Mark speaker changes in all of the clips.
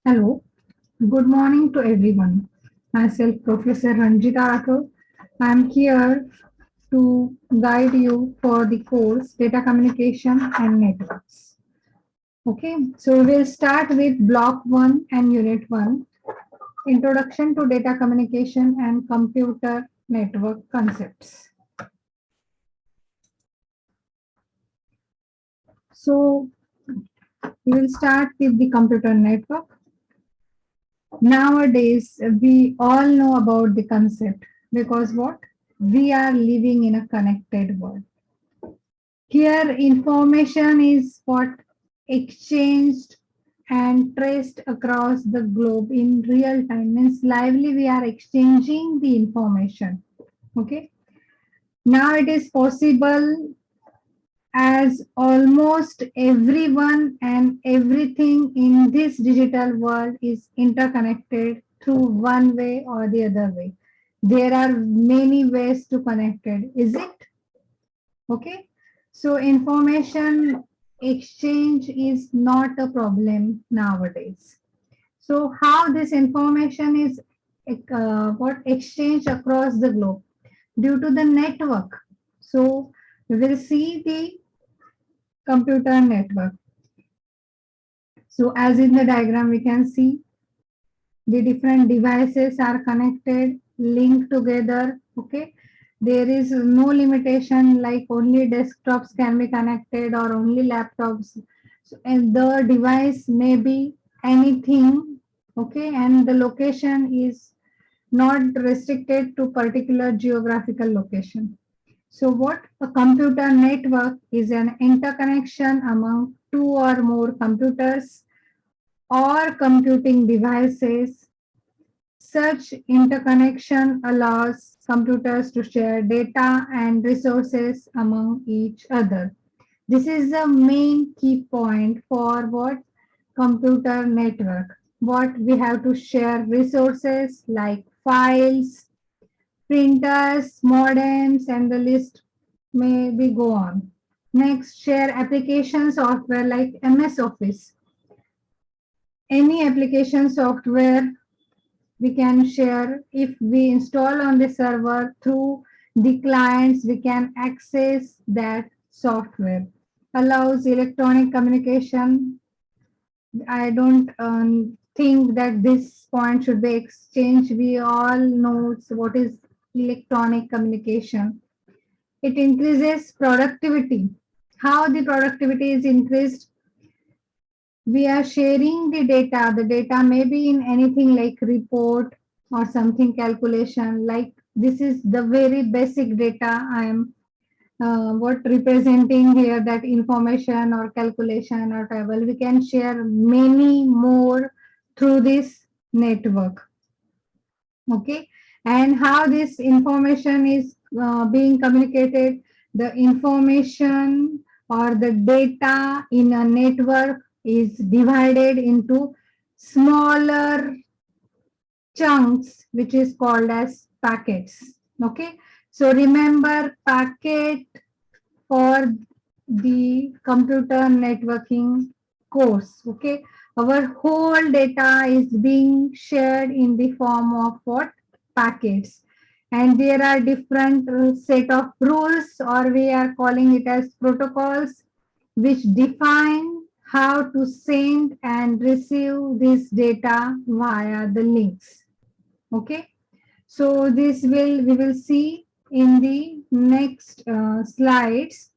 Speaker 1: Hello, good morning to everyone. Myself, Professor Ranjita Rathod. I am here to guide you for the course Data Communication and Networks. Okay, so we'll start with Block 1 and Unit 1, Introduction to Data Communication and Computer Network Concepts. So we will start with the computer network. Nowadays, we all know about the concept because what? We are living in a connected world. Here, information is what exchanged and traced across the globe in real time. Means lively, we are exchanging the information. Okay. Now it is possible as almost everyone and everything in this digital world is interconnected through one way or the other way. There are many ways to connect it, is it? Okay. So information exchange is not a problem nowadays. So how this information is what exchanged across the globe due to the network. So we will see the computer network. So as in the diagram, we can see the different devices are connected, linked together. Okay. There is no limitation like only desktops can be connected or only laptops. So, and the device may be anything. Okay. And the location is not restricted to particular geographical location. So what a computer network is an interconnection among two or more computers or computing devices. Such interconnection allows computers to share data and resources among each other. This is the main key point for what computer network. What we have to share resources like files, printers, modems, and the list may be go on. Next, share application software like MS Office. Any application software we can share if we install on the server through the clients, we can access that software. Allows electronic communication. I don't think that this point should be exchanged. We all know what is electronic communication. It increases productivity. How the productivity is increased? We are sharing the data. The data may be in anything like report or something calculation. Like this is the very basic data I am what representing here, that information or calculation or table. We can share many more through this network. Okay. And how this information is being communicated, the information or the data in a network is divided into smaller chunks, which is called as packets. Okay. So remember, packet for the computer networking course. Okay. Our whole data is being shared in the form of what? Packets. And there are different set of rules, or we are calling it as protocols, which define how to send and receive this data via the links. Okay. So this we will see in the next slides.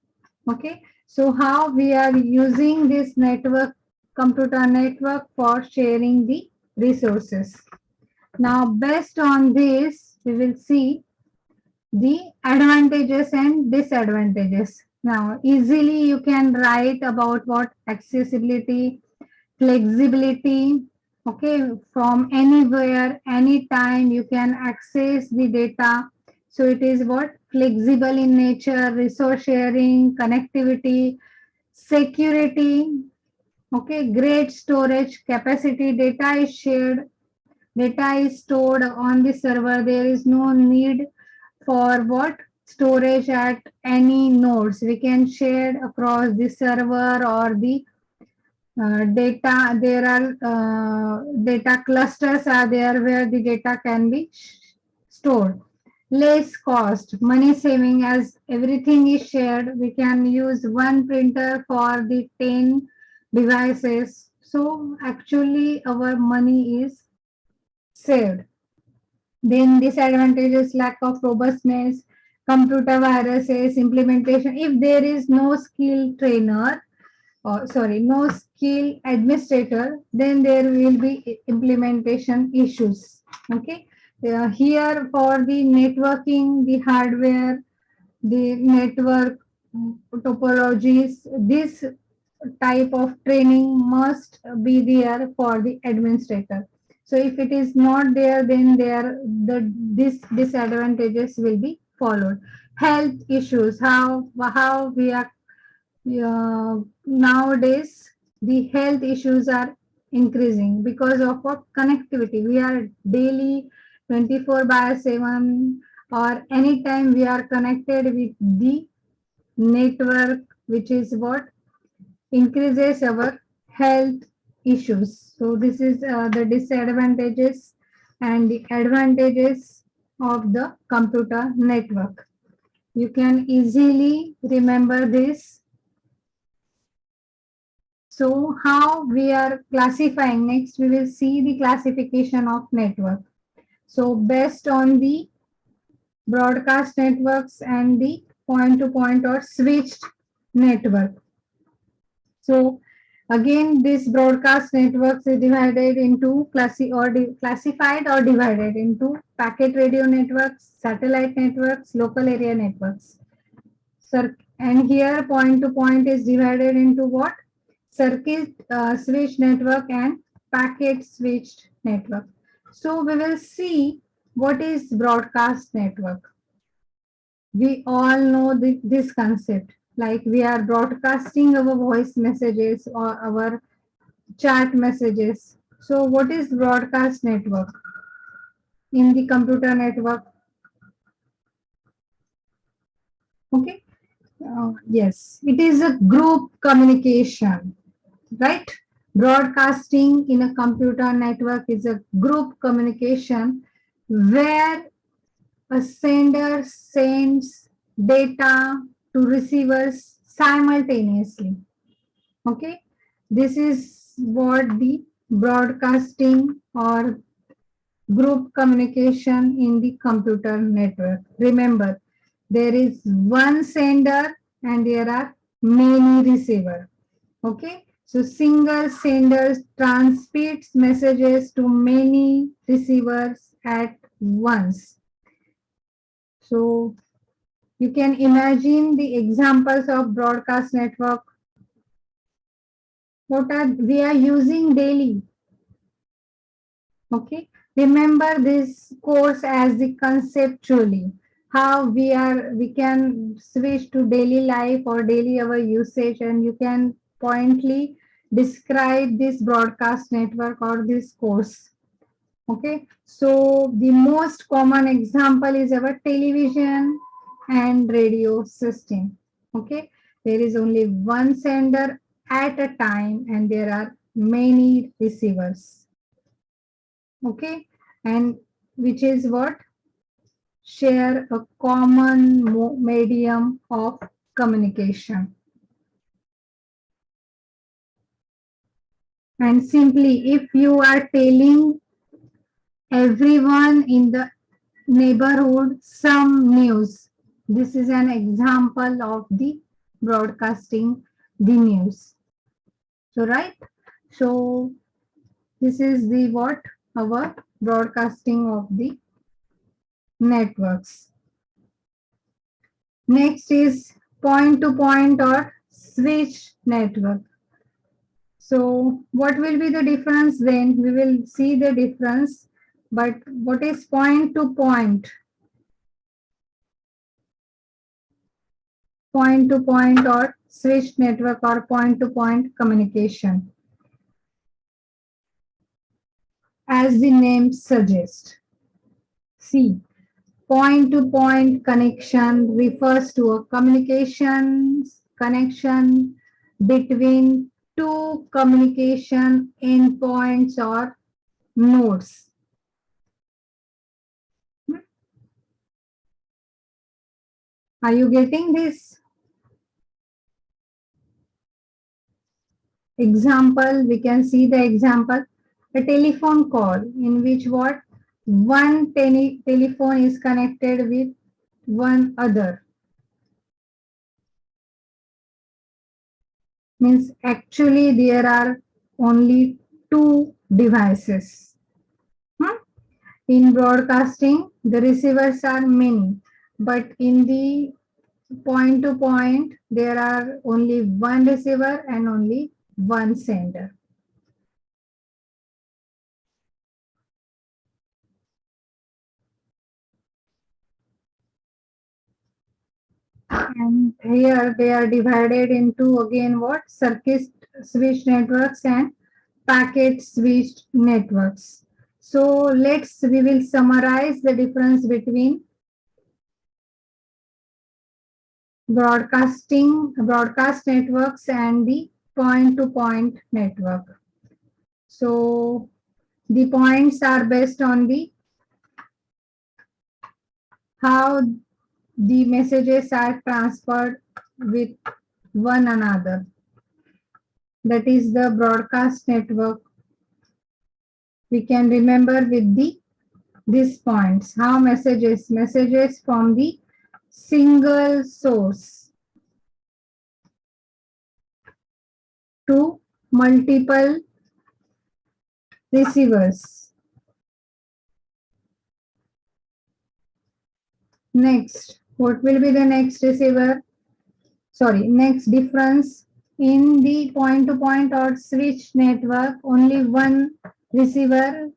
Speaker 1: Okay. So how we are using this network, computer network, for sharing the resources. Now, based on this, we will see the advantages and disadvantages. Now, easily you can write about what accessibility, flexibility, okay, from anywhere, anytime you can access the data. So it is what? Flexible in nature, resource sharing, connectivity, security, okay, great storage capacity, data is shared, data is stored on the server. There is no need for what? Storage at any nodes. We can share across the server or the Data, there are data clusters are there where the data can be stored. Less cost, money saving, as everything is shared. We can use one printer for the 10 devices. So actually our money is saved. Then disadvantages, lack of robustness, computer viruses, implementation. If there is no skill trainer, or sorry, no skill administrator, then there will be implementation issues. Okay. Here for the networking, the hardware, the network topologies, this type of training must be there for the administrator. So if it is not there, then this disadvantages will be followed. Health issues, how we are nowadays the health issues are increasing because of what connectivity. We are daily 24 by 7 or anytime we are connected with the network, which is what increases our health issues. So this is the disadvantages and the advantages of the computer network. You can easily remember this. So how we are classifying, next we will see the classification of network. So based on the broadcast networks and the point-to-point or switched network. So again, this broadcast networks is divided into classified or divided into packet radio networks, satellite networks, local area networks. And here point to point is divided into what? Circuit switch network and packet switched network. So we will see what is broadcast network. We all know this concept, like we are broadcasting our voice messages or our chat messages. So what is broadcast network in the computer network? Okay. Yes, it is a group communication, right? Broadcasting in a computer network is a group communication where a sender sends data to receivers simultaneously. Okay, this is what the broadcasting or group communication in the computer network. Remember, there is one sender and there are many receivers. Okay, so single sender transmits messages to many receivers at once. So you can imagine the examples of broadcast network. What are we are using daily? Okay, remember this course as the conceptually how we can switch to daily life or daily our usage, and you can pointly describe this broadcast network or this course. Okay, so the most common example is our television and radio system. Okay, there is only one sender at a time and there are many receivers. Okay, and which is what share a common medium of communication. And simply, if you are telling everyone in the neighborhood some news, this is an example of the broadcasting the news. So right, so this is the what our broadcasting of the networks. Next is point to point or switch network. So what will be the difference then? We will see the difference. But what is point to point? Point to point or switch network or point to point communication. As the name suggests. See, point-to-point connection refers to a communications connection between two communication endpoints or nodes. Are you getting this? Example, we can see the example, a telephone call in which what? One telephone is connected with one other. Means actually there are only two devices. Hmm? In broadcasting, the receivers are many, but in the point to point, there are only one receiver and only one sender. And here they are divided into again what? Circuit switched networks and packet switched networks. So we will summarize the difference between broadcast networks and the point to point network. So the points are based on the how the messages are transferred with one another. That is the broadcast network. We can remember with these points how messages from the single source to multiple receivers. Next, what will be the next receiver? Sorry, next difference in the point to point or switch network, only one receiver,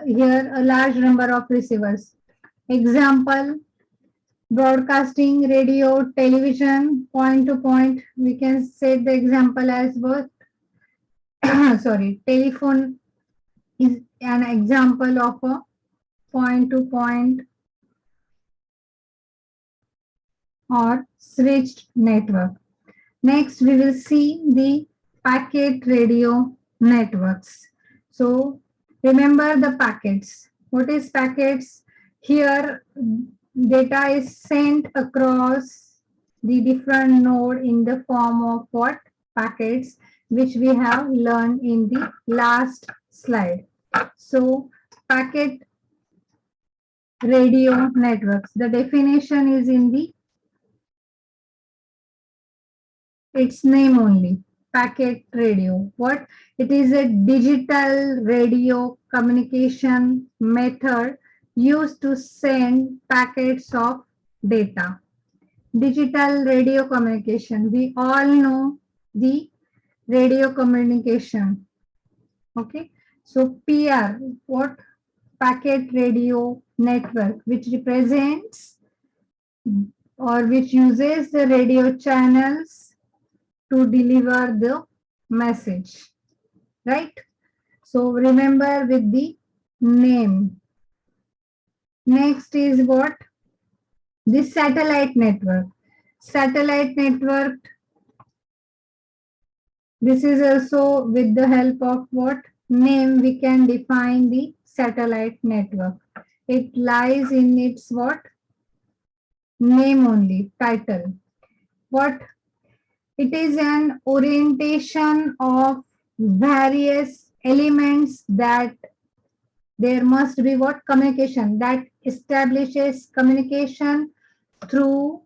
Speaker 1: here a large number of receivers. Example, broadcasting, radio, television, point to point, we can set the example as both. Sorry, telephone is an example of a point to point or switched network. Next, we will see the packet radio networks. So remember the packets. What is packets? Here data is sent across the different node in the form of what? Packets, which we have learned in the last slide. So packet radio networks. The definition is in the its name only, packet radio. What? It is a digital radio communication method used to send packets of data. Digital radio communication. We all know the radio communication. Okay. So PR, what? Packet radio network, which represents or which uses the radio channels to deliver the message, right? So remember with the name. Next is what? The satellite network. Satellite network, this is also with the help of what? Name, we can define the satellite network. It lies in its what? Name only, title. What? It is an orientation of various elements that there must be what? Communication that establishes communication through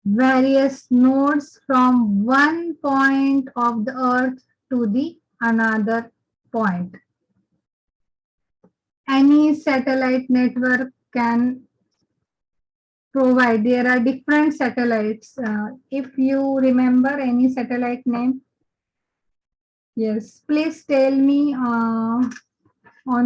Speaker 1: various nodes from one point of the earth to the another point. Any satellite network can provide. There are different satellites. If you remember any satellite name, yes, please tell me on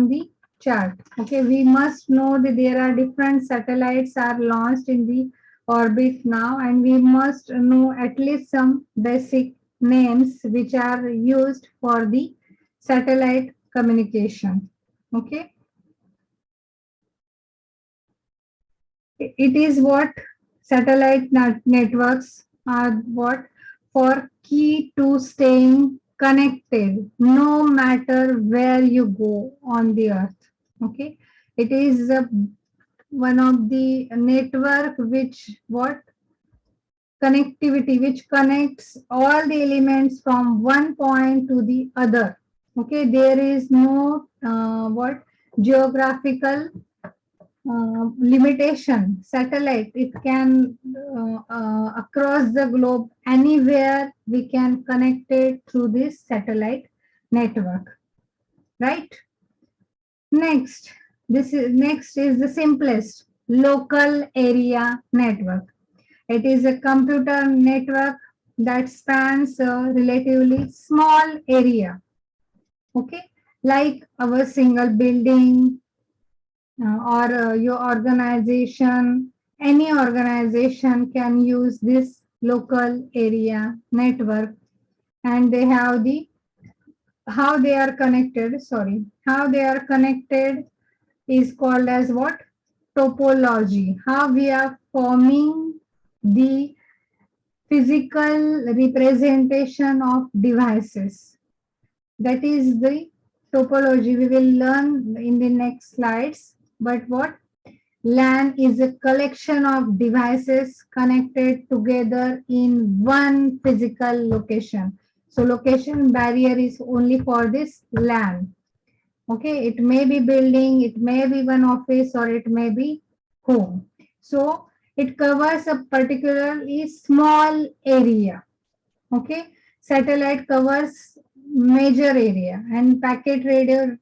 Speaker 1: the chart. Okay, we must know that there are different satellites are launched in the orbit now, and we must know at least some basic names which are used for the satellite communication. Okay, it is what satellite networks are what? For key to staying connected no matter where you go on the earth. Okay, it is one of the network which what connectivity which connects all the elements from one point to the other. Okay, there is no what geographical limitation. Satellite, it can across the globe, anywhere we can connect it through this satellite network, right? Next is the simplest local area network. It is a computer network that spans a relatively small area. Okay, like our single building, or your organization, any organization can use this local area network, and they have the how they are connected. Sorry, how they are connected is called as what? Topology. How we are forming the physical representation of devices. That is the topology we will learn in the next slides. But what? LAN is a collection of devices connected together in one physical location. So location barrier is only for this LAN. Okay, it may be building, it may be one office, or it may be home. So it covers a particularly small area. Okay, satellite covers major area, and packet radio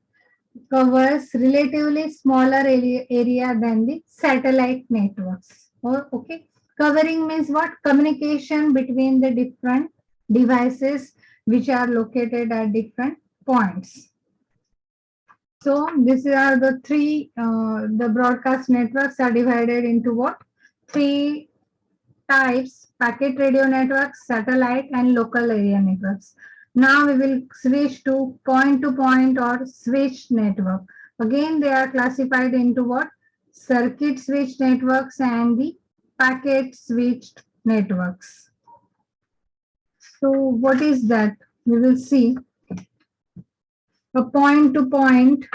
Speaker 1: covers relatively smaller area than the satellite networks. Okay, covering means what? Communication between the different devices which are located at different points. So these are the three, the broadcast networks are divided into what? Three types: packet radio networks, satellite, and local area networks. Now we will switch to point or switch network. Again, they are classified into what? Circuit switch networks and the packet switched networks. So what is that? We will see. A point to point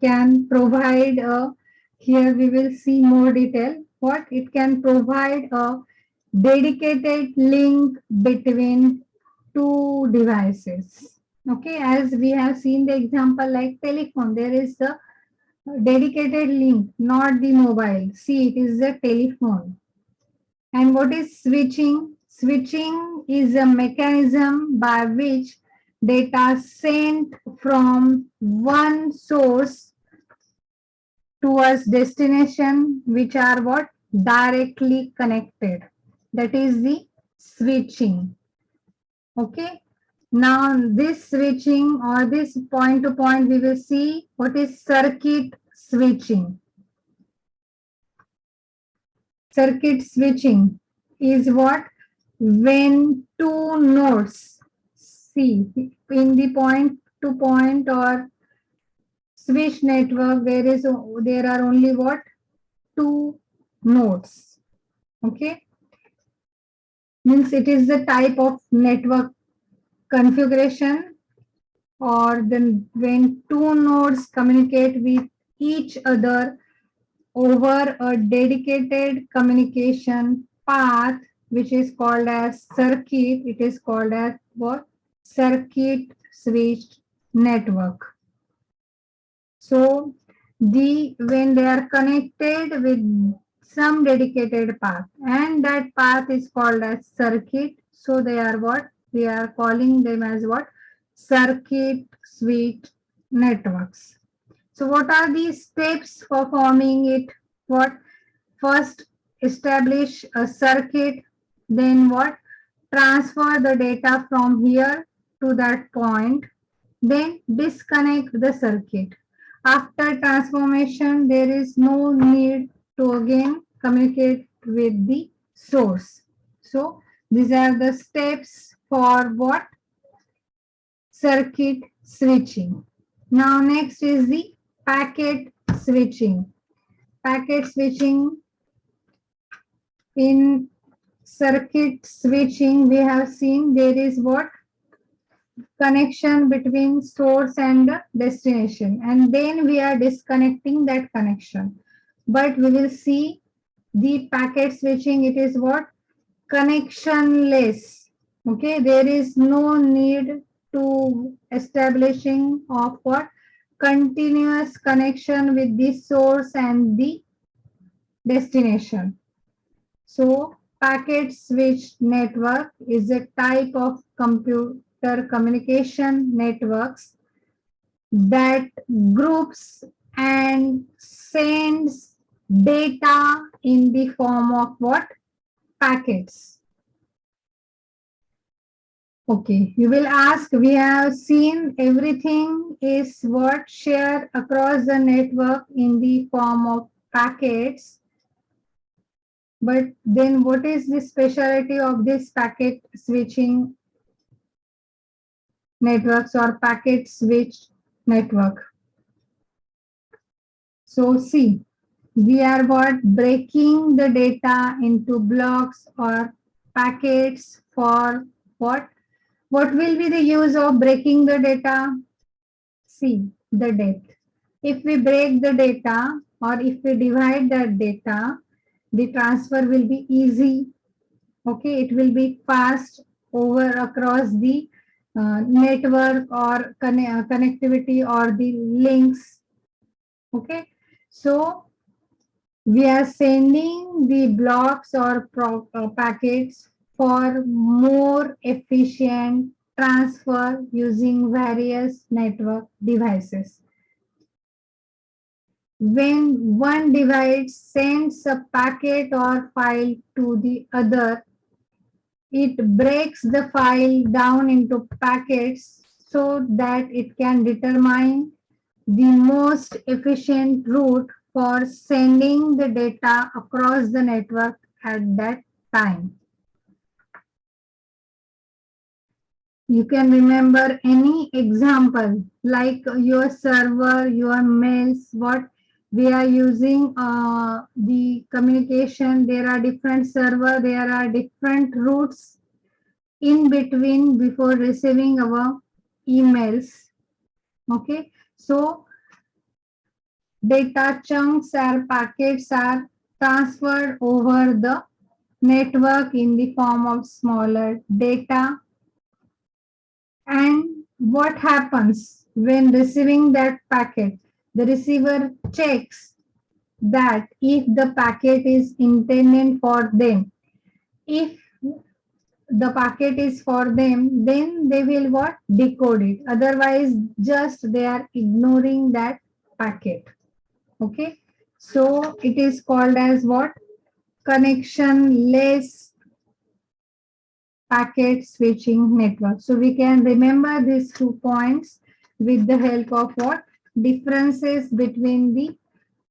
Speaker 1: can provide a, here we will see more detail, what it can provide: a dedicated link between two devices. Okay, as we have seen the example like telephone, there is the dedicated link, not the mobile. See, it is the telephone. And what is switching? Switching is a mechanism by which data sent from one source towards destination which are what? Directly connected. That is the switching. Okay. Now this switching or this point to point, we will see what is circuit switching. Circuit switching is what? When two nodes, see, in the point to point or switch network, there are only what? Two nodes. Okay, means it is the type of network configuration, or then when two nodes communicate with each other over a dedicated communication path, which is called as circuit. It is called as what? Circuit switched network. So when they are connected with some dedicated path, and that path is called as circuit, so they are what? We are calling them as what? Circuit switched networks. So what are the steps for forming it? What? First, establish a circuit. Then what? Transfer the data from here to that point. Then disconnect the circuit. After transformation, there is no need to again communicate with the source. So these are the steps for what? Circuit switching. Now next is the packet switching. Packet switching. In circuit switching, we have seen there is what? connection between source and the destination, and then we are disconnecting that connection. But we will see the packet switching, it is what? Connectionless. Okay, there is no need to establishing of what? Continuous connection with the source and the destination. So packet switch network is a type of computer communication networks that groups and sends data in the form of what? Packets. Okay, you will ask, we have seen everything is what shared across the network in the form of packets. But then what is the specialty of this packet switching networks or packet switch network? So see, we are what? Breaking the data into blocks or packets for what? What will be the use of breaking the data? See, the depth. If we break the data or if we divide that data, the transfer will be easy. Okay, it will be fast over across the network or connectivity or the links. Okay, so we are sending the blocks or packets for more efficient transfer using various network devices. When one device sends a packet or file to the other, it breaks the file down into packets so that it can determine the most efficient route for sending the data across the network at that time. You can remember any example like your server, your mails, what we are using the communication. There are different server, there are different routes in between before receiving our emails. Okay, so data chunks or packets are transferred over the network in the form of smaller data. And what happens when receiving that packet? The receiver checks that if the packet is intended for them. If the packet is for them, then they will what? Decode it. Otherwise, just they are ignoring that packet. Okay. So it is called as what? Connectionless packet switching network. So we can remember these 2 points with the help of what? Differences between the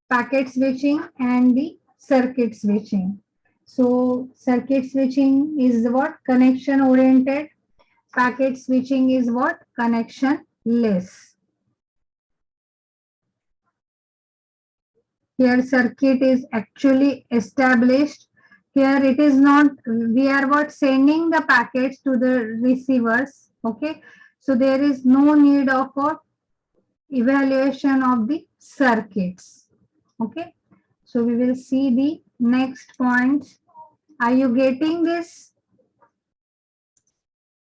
Speaker 1: packet switching and the circuit switching. So circuit switching is what? Connection oriented. Packet switching is what? Connectionless. Here circuit is actually established. Here it is not, we are what? Sending the packets to the receivers. Okay. So there is no need of what? Evaluation of the circuits. Okay. So we will see the next point. Are you getting this?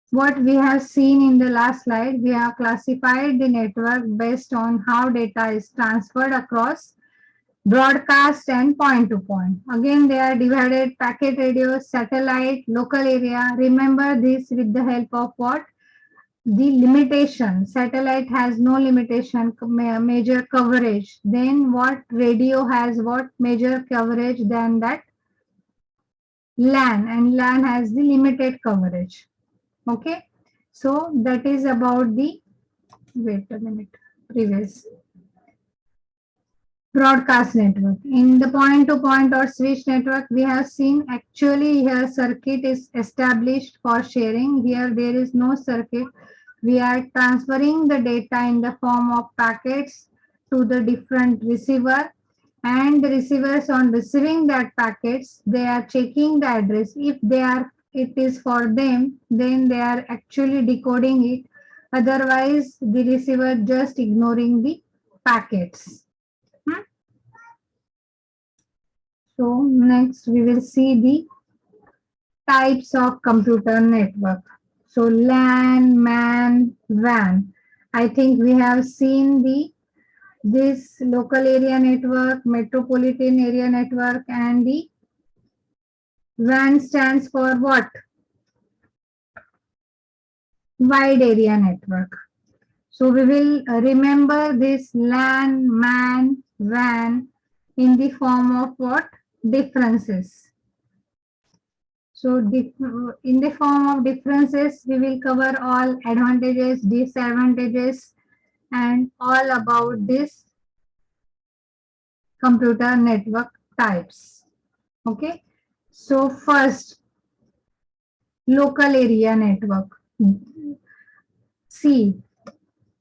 Speaker 1: What we have seen in the last slide, we have classified the network based on how data is transferred across broadcast and point to point. Again, they are divided: packet radio, satellite, local area. Remember this with the help of what? The limitation. Satellite has no limitation, major coverage. Then what? Radio has what? Major coverage than that LAN, and LAN has the limited coverage. Okay. So that is about the, wait a minute, previous. Broadcast network. In the point-to-point or switch network, we have seen actually here circuit is established for sharing. Here there is no circuit. We are transferring the data in the form of packets to the different receiver, and the receivers on receiving that packets, they are checking the address. If it is for them, then they are actually decoding it. Otherwise, the receiver just ignoring the packets. Hmm? So next we will see the types of computer network. So LAN, MAN, WAN. I think we have seen this local area network, metropolitan area network, and the WAN stands for what? Wide area network. So we will remember this LAN, MAN, WAN in the form of what? Differences. So in the form of differences, we will cover all advantages, disadvantages, and all about this computer network types. Okay. So first, local area network. See,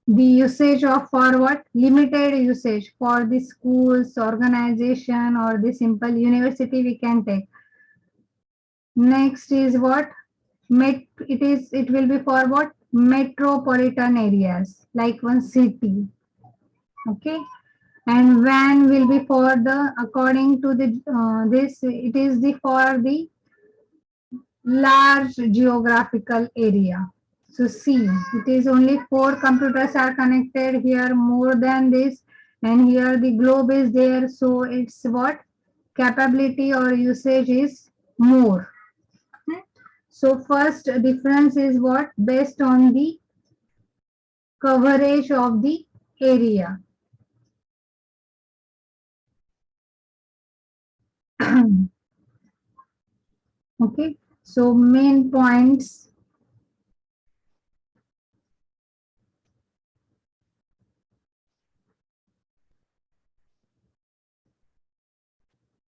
Speaker 1: the usage of for what? Limited usage for the schools, organization, or the simple university we can take. Next is what? It will be for what? Metropolitan areas, like one city. Okay. And WAN will be for the, according to the this, it is the for the large geographical area. So see, it is only 4 computers are connected here, more than this, and here the globe is there. So it's what? Capability or usage is more. So first difference is what? Based on the coverage of the area. Okay, so main points.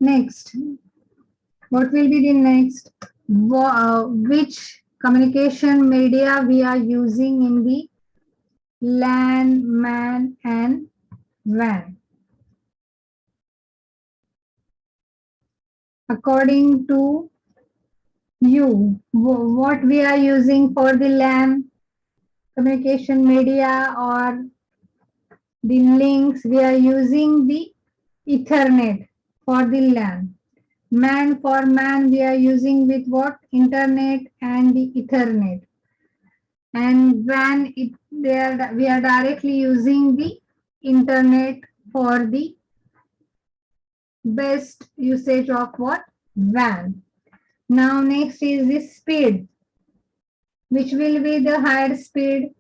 Speaker 1: Next, what will be the next? Which communication media we are using in the LAN, MAN, and WAN? According to you, what we are using for the LAN communication media or the links? We are using the Ethernet for the LAN. MAN for MAN we are using with what? Internet and the Ethernet. And WAN we are directly using the internet for the best usage of what? WAN. Now next is the speed. Which will be the higher speed?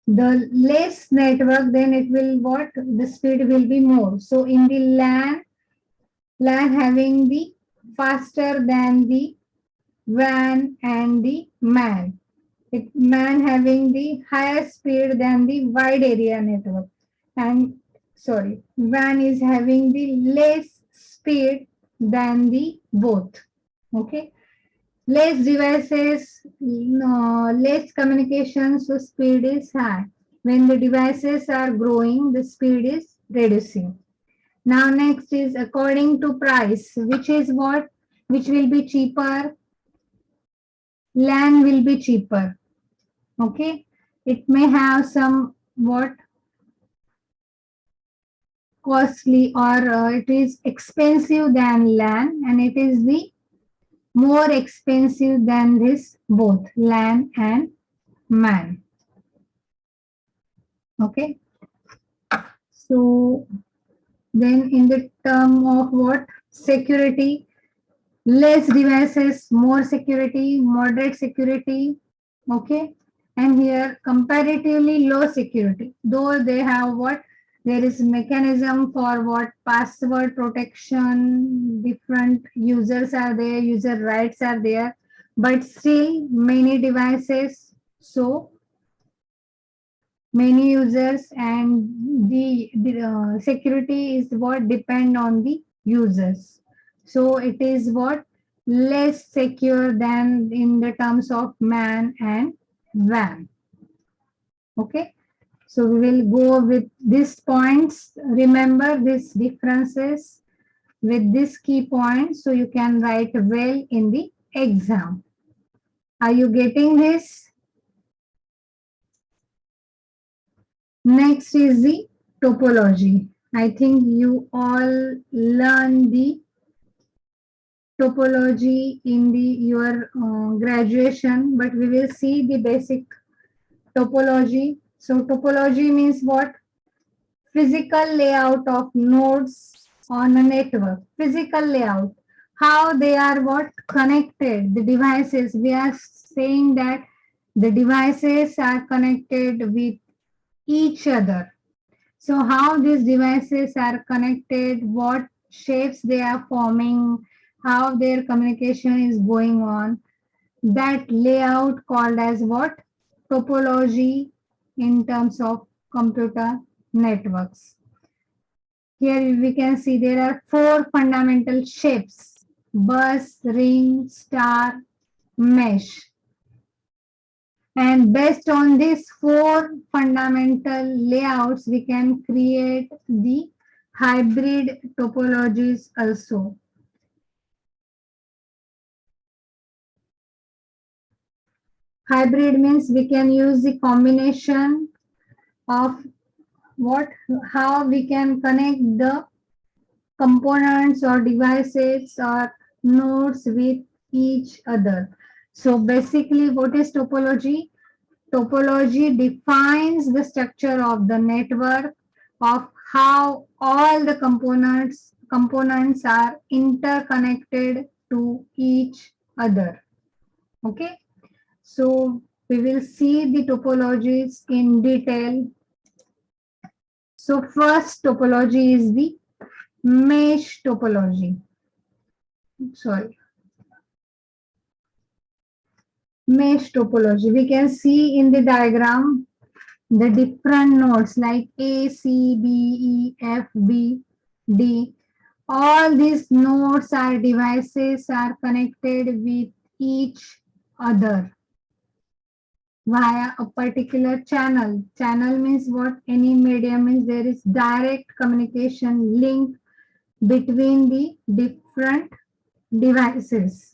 Speaker 1: The less network, then it will what? The speed will be more. So in the LAN having the faster than the WAN and the MAN. MAN having the higher speed than the wide area network. And sorry, WAN is having the less speed than the both. Okay. Less devices, less communication, so speed is high. When the devices are growing, the speed is reducing. Now next is according to price, which is what? Which will be cheaper? LAN will be cheaper. Okay. It may have some what? Costly or it is expensive than LAN, and it is the more expensive than this both LAN and MAN. Okay. So then in the term of what? Security, less devices, more security, moderate security. Okay. And here comparatively low security, though they have what? There is mechanism for what? Password protection, different users are there, user rights are there, but still many devices, so many users, and the security is what? Depend on the users. So it is what? Less secure than in the terms of MAN and WAN. Okay. So we will go with these points. Remember these differences with this key points so you can write well in the exam. Are you getting this? Next is the topology. I think you all learn the topology in the your graduation, but we will see the basic topology. So topology means what? Physical layout of nodes on a network. Physical layout. How they are what? Connected. The devices. We are saying that the devices are connected with each other. So how these devices are connected, what shapes they are forming, how their communication is going on, that layout called as what? Topology in terms of computer networks. Here we can see there are four fundamental shapes: bus, ring, star, mesh. And based on these four fundamental layouts, we can create the hybrid topologies also. Hybrid means we can use the combination of what, how we can connect the components or devices or nodes with each other. So basically, what is topology? Topology defines the structure of the network of how all the components are interconnected to each other. Okay, so we will see the topologies in detail. So first topology is the mesh topology. Sorry, mesh topology. We can see in the diagram the different nodes like A, C, B, E, F, B, D. All these nodes or devices are connected with each other via a particular channel. Channel means what? Any medium means there is direct communication link between the different devices.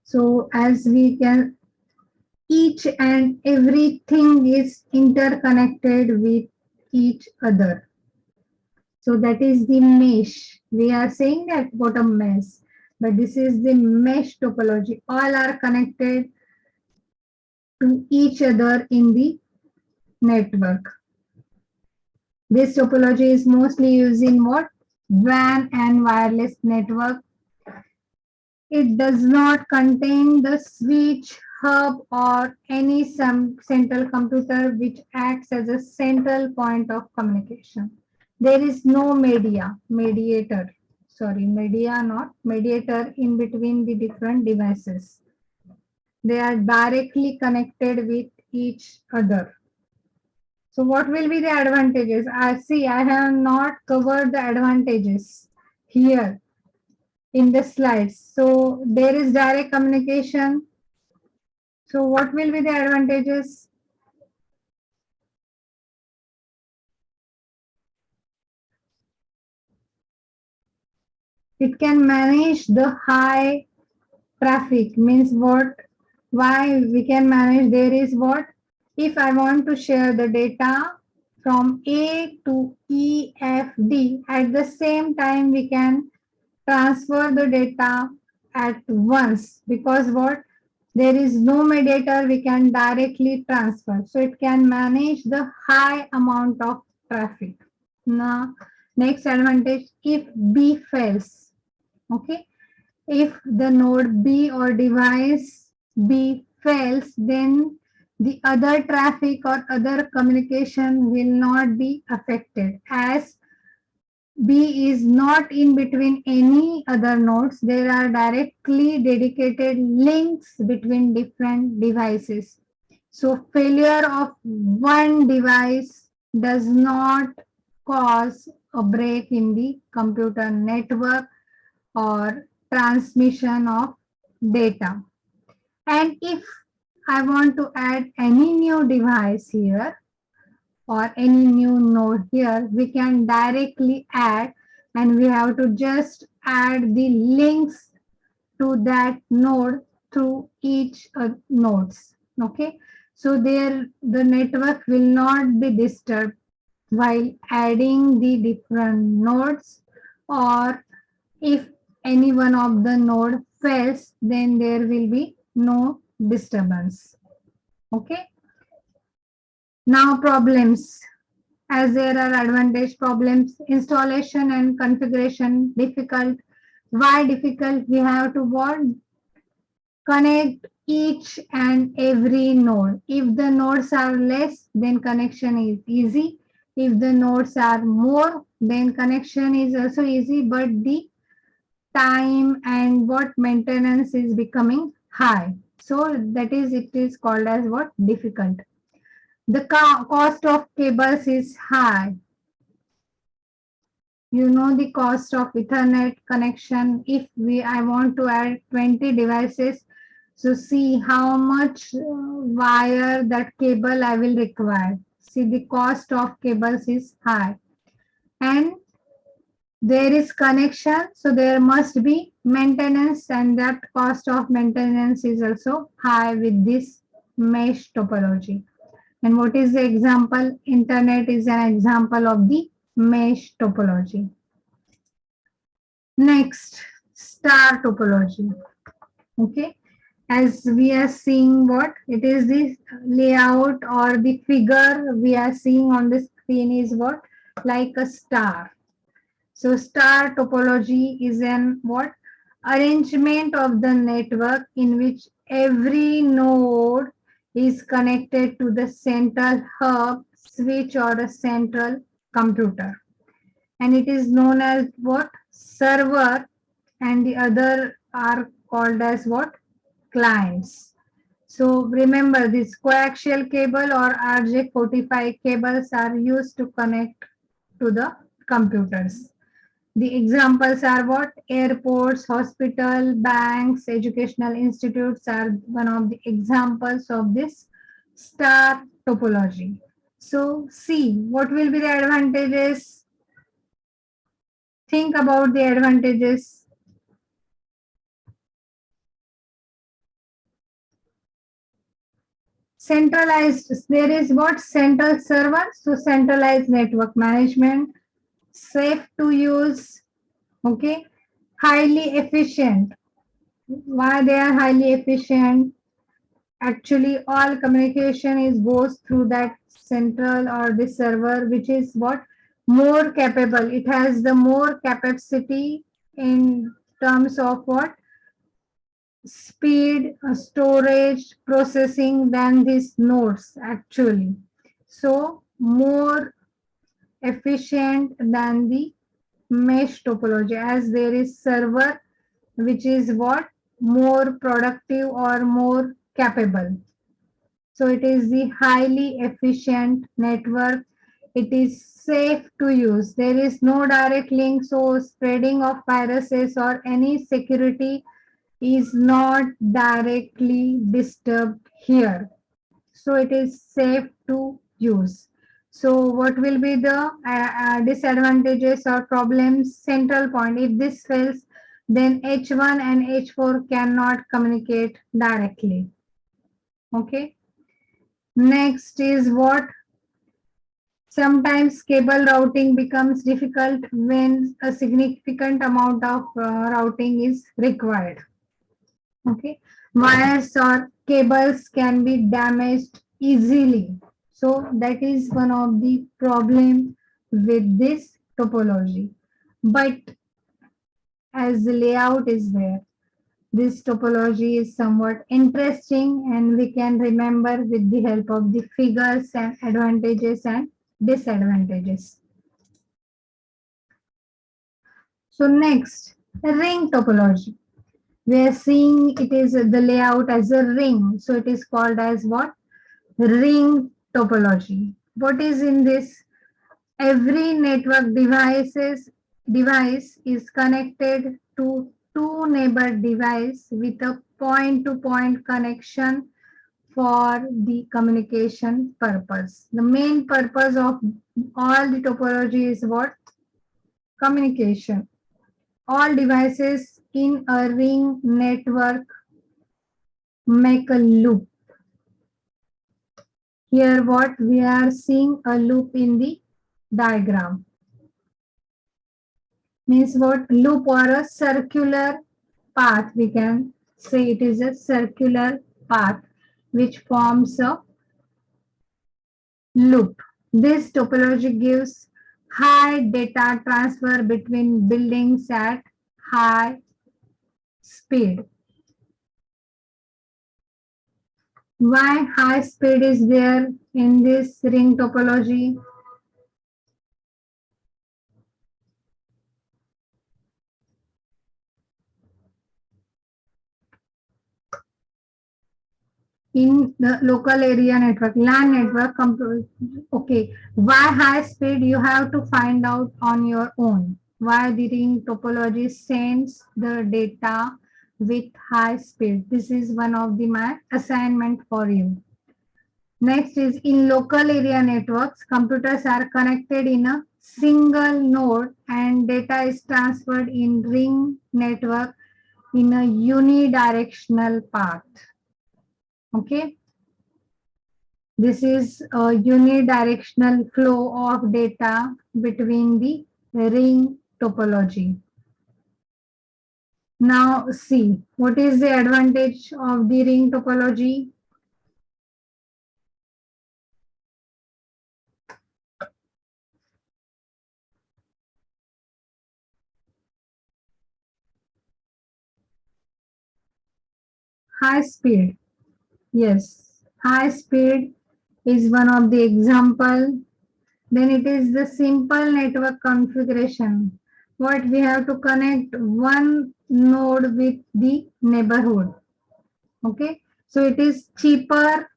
Speaker 1: So as we can, each and everything is interconnected with each other. So that is the mesh. We are saying that what a mesh, but this is the mesh topology. All are connected to each other in the network. This topology is mostly used in what? WAN and wireless network. It does not contain the switch, hub, or any central computer which acts as a central point of communication. There is no mediator, not mediator in between the different devices. They are directly connected with each other. So what will be the advantages? I see I have not covered the advantages here in the slides. So there is direct communication. So what will be the advantages? It can manage the high traffic. Means what? Why we can manage? There is what? If I want to share the data from A to E, F, D, at the same time we can transfer the data at once, because what? There is no mediator, we can directly transfer. So it can manage the high amount of traffic. Now, next advantage, if B fails, okay? If the node B or device B fails, then the other traffic or other communication will not be affected, as B is not in between any other nodes. There are directly dedicated links between different devices. So failure of one device does not cause a break in the computer network or transmission of data. And if I want to add any new device here, or any new node here, we can directly add, and we have to just add the links to that node through each nodes. Okay, so there the network will not be disturbed while adding the different nodes, or if any one of the node fails, then there will be no disturbance. Okay, now problems. As there are advantage problems, installation and configuration difficult. Why difficult? We have to what? Connect each and every node. If the nodes are less, then connection is easy. If the nodes are more, then connection is also easy, but the time and what maintenance is becoming high. So that is, it is called as what? Difficult. The cost of cables is high. You know the cost of Ethernet connection. If I want to add 20 devices, so see how much wire that cable I will require. See, the cost of cables is high, and there is connection, so there must be maintenance, and that cost of maintenance is also high with this mesh topology. And what is the example? Internet is an example of the mesh topology. Next, star topology. Okay, as we are seeing, what it is, this layout or the figure we are seeing on the screen is what? Like a star. So star topology is an what? Arrangement of the network in which every node is connected to the central hub, switch, or a central computer. And it is known as what? Server, and the other are called as what? Clients. So remember, this coaxial cable or RJ45 cables are used to connect to the computers. The examples are what? Airports, hospital, banks, educational institutes are one of the examples of this star topology. So see, what will be the advantages? Think about the advantages. Centralized, there is what? Central server, so centralized network management, safe to use, okay, highly efficient. Why they are highly efficient? Actually, all communication is goes through that central or the server, which is what? More capable. It has the more capacity in terms of what? Speed, storage, processing than these nodes actually. So more efficient than the mesh topology, as there is server which is what? More productive or more capable. So it is the highly efficient network. It is safe to use. There is no direct link, so spreading of viruses or any security is not directly disturbed here. So it is safe to use. So what will be the disadvantages or problems? Central point. If this fails, then H1 and H4 cannot communicate directly. Okay. Next is what? Sometimes cable routing becomes difficult when a significant amount of routing is required. Okay, wires or cables can be damaged easily. So that is one of the problem with this topology. But as the layout is there, this topology is somewhat interesting, and we can remember with the help of the figures and advantages and disadvantages. So next, ring topology. We are seeing it is the layout as a ring. So it is called as what? Ring topology. What is in this? Every network device is connected to two neighbor device with a point-to-point connection for the communication purpose. The main purpose of all the topology is what? Communication. All devices in a ring network make a loop. Here what we are seeing a loop in the diagram. Means what? Loop or a circular path. We can say it is a circular path which forms a loop. This topology gives high data transfer between buildings at high speed. Why high speed is there in this ring topology? In the local area network, LAN network, okay, why high speed you have to find out on your own. Why the ring topology sends the data with high speed. This is one of the my assignment for you. Next is in local area networks, computers are connected in a single node and data is transferred in ring network in a unidirectional path. Okay. This is a unidirectional flow of data between the ring topology. Now see, what is the advantage of the ring topology? High speed. Yes, high speed is one of the example. Then it is the simple network configuration. What we have to connect one node with the neighborhood. Okay, so it is cheaper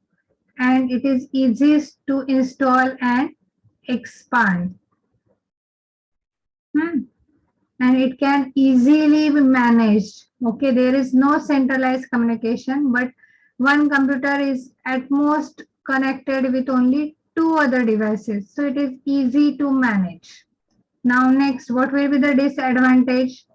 Speaker 1: and it is easiest to install and expand. And it can easily be managed. Okay, there is no centralized communication, but one computer is at most connected with only two other devices. So it is easy to manage. Now next, what will be the disadvantage?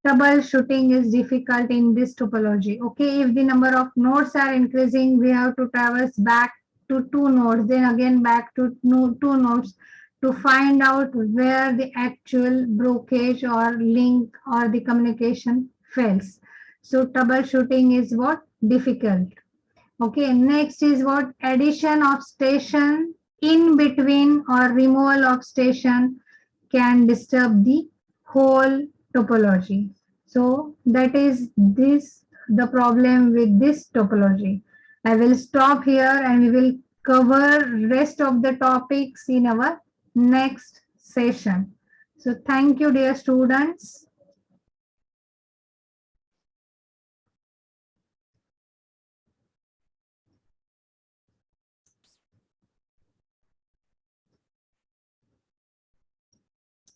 Speaker 1: Troubleshooting is difficult in this topology. Okay, if the number of nodes are increasing, we have to traverse back to two nodes, then again back to two nodes to find out where the actual brokerage or link or the communication fails. So troubleshooting is what? Difficult. Okay, next is what? Addition of station in between or removal of station can disturb the whole topology. So that is this the problem with this topology. I will stop here and we will cover rest of the topics in our next session. So thank you, dear students.